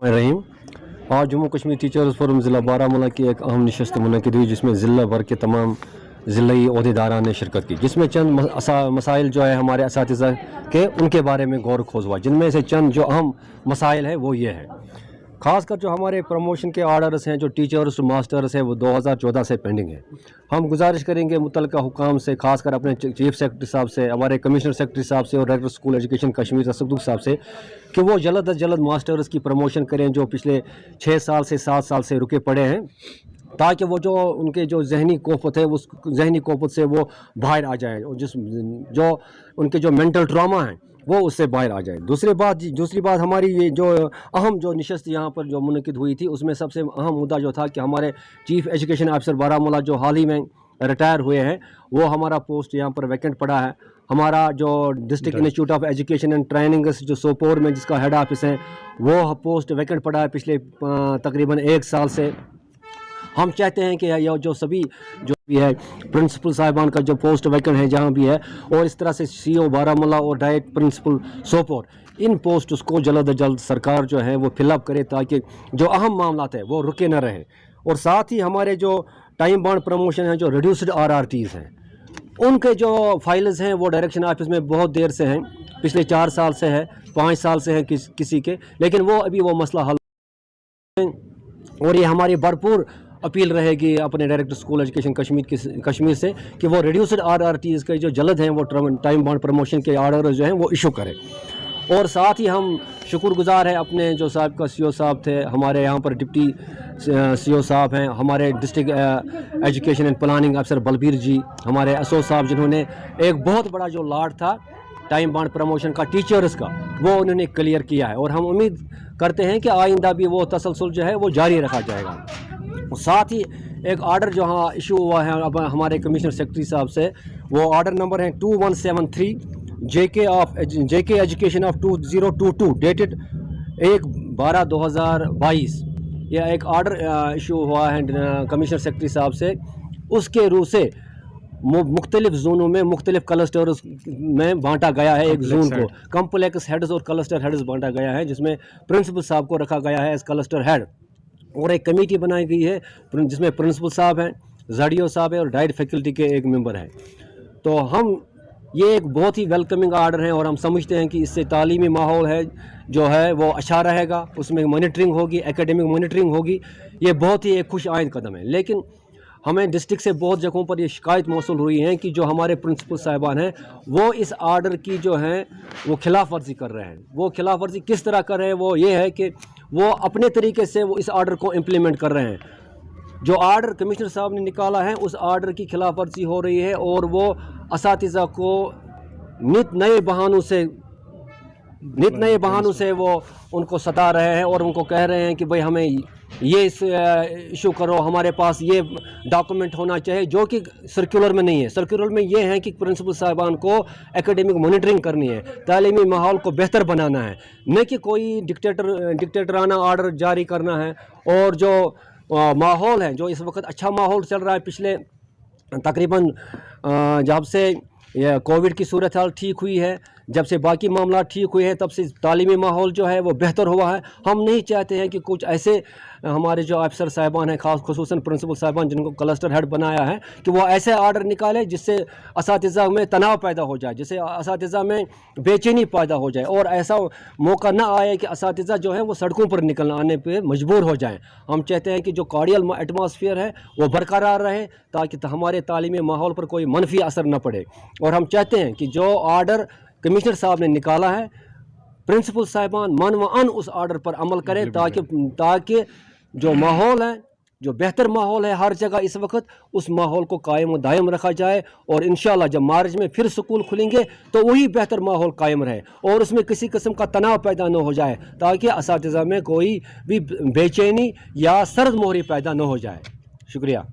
रहीम। आज Jammu Kashmir teachers forum ज़िला बारामूला की एक अहम नशस्त मुनक़िद हुई, जिसमें ज़िला भर के तमाम ज़िलाई ओहदेदारान ने शिरकत की, जिसमें चंद मसाइल जो है हमारे असातिज़ा के उनके बारे में गौर खोज हुआ। जिनमें से चंद जो अहम मसाइल है वो ये है, ख़ासकर जो हमारे प्रमोशन के आर्डर्स हैं, जो टीचर्स मास्टर्स हैं, वो 2014 से पेंडिंग है। हम गुजारिश करेंगे मुतल्लिका हुकाम से, खासकर अपने चीफ सेक्रेटरी साहब से, हमारे कमिश्नर सेक्रेटरी साहब से और director school education Kashmir Asaduddin साहब से कि वो जल्द अज जल्द मास्टर्स की प्रमोशन करें जो पिछले 6 साल से 7 साल से रुके पड़े हैं, ताकि वो जो उनके जो जहनी कोफत है उस जहनी कोफत से वो बाहर आ जाए और जो उनके जो मेंटल ट्रामा है वो उससे बाहर आ जाए। दूसरी बात हमारी ये जो अहम जो नशस्त यहाँ पर जो मुनक़िद हुई थी, उसमें सबसे अहम मुद्दा जो था कि हमारे चीफ एजुकेशन ऑफिसर बारामूला जो हाल ही में रिटायर हुए हैं, वो हमारा पोस्ट यहाँ पर वैकेंट पड़ा है। हमारा जो district institute of education and training जो सोपोर में जिसका हेड ऑफिस है, वो पोस्ट वैकेंट पड़ा है पिछले तकरीबन 1 साल से। हम चाहते हैं कि यह जो सभी जो भी है प्रिंसिपल साहिबान का जो पोस्ट वैकेंट है जहाँ भी है, और इस तरह से CO बारामूला और डायरेक्ट प्रिंसिपल सोपोर, इन पोस्ट को जल्द अज जल्द सरकार जो है वो फिलअप करे, ताकि जो अहम मामलात है वो रुके न रहें। और साथ ही हमारे जो टाइम बाउंड प्रमोशन है, जो रिड्यूस्ड RRTs हैं, उनके जो फाइल्स हैं वो डायरेक्शन ऑफिस में बहुत देर से हैं, पिछले 4 साल से है, 5 साल से हैं किसी के, लेकिन वो अभी वो मसला हल। और ये हमारी भरपूर अपील रहेगी अपने डायरेक्टर स्कूल एजुकेशन कश्मीर से कि वो रिड्यूस्ड RRTs के जो जल्द हैं वो टाइम बाउंड प्रमोशन के आर्डर जो हैं वो इशू करें। और साथ ही हम शुक्रगुजार हैं अपने जो साहब का CO साहब थे, हमारे यहाँ पर डिप्टी CO साहब हैं, हमारे डिस्ट्रिक्ट एजुकेशन एंड प्लानिंग अफसर बलबीर जी, हमारे SO साहब, जिन्होंने एक बहुत बड़ा जो लाट था टाइम बाउंड प्रमोशन का टीचर्स का, वो उन्होंने क्लियर किया है। और हम उम्मीद करते हैं कि आइंदा भी वो तसलसल जो है वो जारी रखा जाएगा। साथ ही एक आर्डर जो हाँ इशू हुआ है अब हमारे कमिश्नर सेक्रेटरी साहब से, वो आर्डर नंबर है 2173 JK एजुकेशन ऑफ 2022 डेटेड 1/12/2022। यह एक आर्डर इशू हुआ है कमिश्नर सेक्रेटरी साहब से। उसके रूह से मुख्तलिफ जोनों में मुख्तलिफ क्लस्टर्स में बांटा गया है। एक जोन को कम्प्लेक्स हेड्स और क्लस्टर हेड्स बांटा गया है, जिसमें प्रिंसिपल साहब को रखा गया है एज क्लस्टर हेड, और एक कमेटी बनाई गई है जिसमें प्रिंसिपल साहब हैं, ZDO साहब है और डाइट फैकल्टी के एक मेंबर हैं। तो हम ये एक बहुत ही वेलकमिंग आर्डर है, और हम समझते हैं कि इससे तालीमी माहौल है जो है वो अच्छा रहेगा, उसमें मॉनिटरिंग होगी, एकेडमिक मॉनिटरिंग होगी। ये बहुत ही एक खुश आइंद कदम है। लेकिन हमें डिस्ट्रिक्ट से बहुत जगहों पर ये शिकायत मौसूल हुई है कि जो हमारे प्रिंसिपल साहिबान हैं वो इस आर्डर की जो है वो खिलाफ वर्जी कर रहे हैं। वो खिलाफ वर्जी किस तरह कर रहे हैं, वो ये है कि वो अपने तरीके से वो इस आर्डर को इम्प्लीमेंट कर रहे हैं। जो आर्डर कमिश्नर साहब ने निकाला है उस आर्डर की खिलाफ वर्जी हो रही है, और वो असातिज़ा को नित नए बहानों से वो उनको सता रहे हैं, और उनको कह रहे हैं कि भाई हमें ये इशू करो, हमारे पास ये डॉक्यूमेंट होना चाहिए, जो कि सर्कुलर में नहीं है। सर्कुलर में ये है कि प्रिंसिपल साहिबान को एकेडमिक मॉनिटरिंग करनी है, तालीमी माहौल को बेहतर बनाना है, न कि कोई डिक्टेटराना आर्डर जारी करना है। और जो माहौल है, जो इस वक्त अच्छा माहौल चल रहा है, पिछले तकरीबन जब से कोविड की सूरत हाल ठीक हुई है, जब से बाकी मामला ठीक हुए हैं, तब से तालीमी माहौल जो है वो बेहतर हुआ है। हम नहीं चाहते हैं कि कुछ ऐसे हमारे जो अफसर साहिबान हैं, खास खुसूसन प्रिंसिपल साहिबान जिनको क्लस्टर हेड बनाया है, कि वो ऐसे आर्डर निकाले जिससे असातिज़ा में तनाव पैदा हो जाए, जिससे असातिज़ा में बेचैनी पैदा हो जाए, और ऐसा मौका ना आए कि असातिज़ा जो है वो सड़कों पर आने पर मजबूर हो जाएँ। हम चाहते हैं कि जो कार्डियल एटमॉस्फेयर है वो बरकरार रहे, ताकि हमारे तालीमी माहौल पर कोई मनफी असर न पड़े। और हम चाहते हैं कि जो आर्डर कमिश्नर साहब ने निकाला है, प्रिंसिपल साहिबान मन व अन उस आर्डर पर अमल करें, ताकि जो माहौल है, जो बेहतर माहौल है हर जगह इस वक्त, उस माहौल को कायम व दायम रखा जाए। और इंशाल्लाह जब मार्च में फिर स्कूल खुलेंगे तो वही बेहतर माहौल कायम रहे, और उसमें किसी किस्म का तनाव पैदा न हो जाए, ताकि असातिज़ा में कोई भी बेचैनी या सर्द मोहरी पैदा न हो जाए। शुक्रिया।